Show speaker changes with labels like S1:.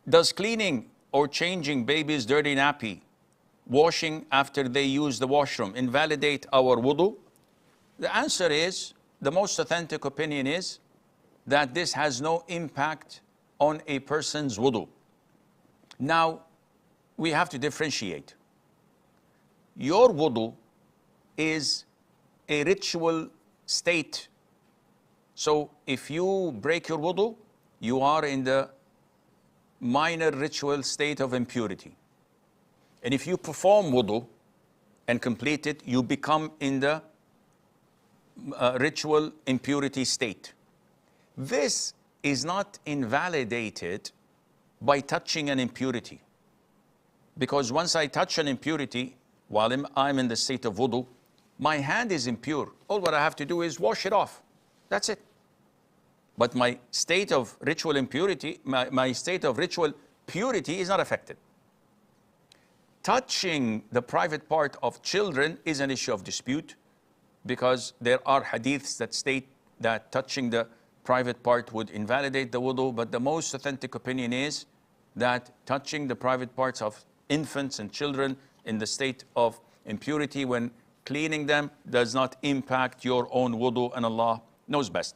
S1: Does cleaning or changing baby's dirty nappy, washing after they use the washroom, invalidate our wudu? The answer is, the most authentic opinion is that this has no impact on a person's wudu. Now, we have to differentiate. Your wudu is a ritual state. So if you break your wudu, you are in the minor ritual state of impurity. And if you perform wudu and complete it, you become in the ritual impurity state. This is not invalidated by touching an impurity. Because once I touch an impurity, while I'm in the state of wudu, my hand is impure. All what I have to do is wash it off. That's it. But my state of ritual impurity, my state of ritual purity is not affected. Touching the private part of children is an issue of dispute, because there are hadiths that state that touching the private part would invalidate the wudu, but the most authentic opinion is that touching the private parts of infants and children in the state of impurity when cleaning them does not impact your own wudu, and Allah knows best.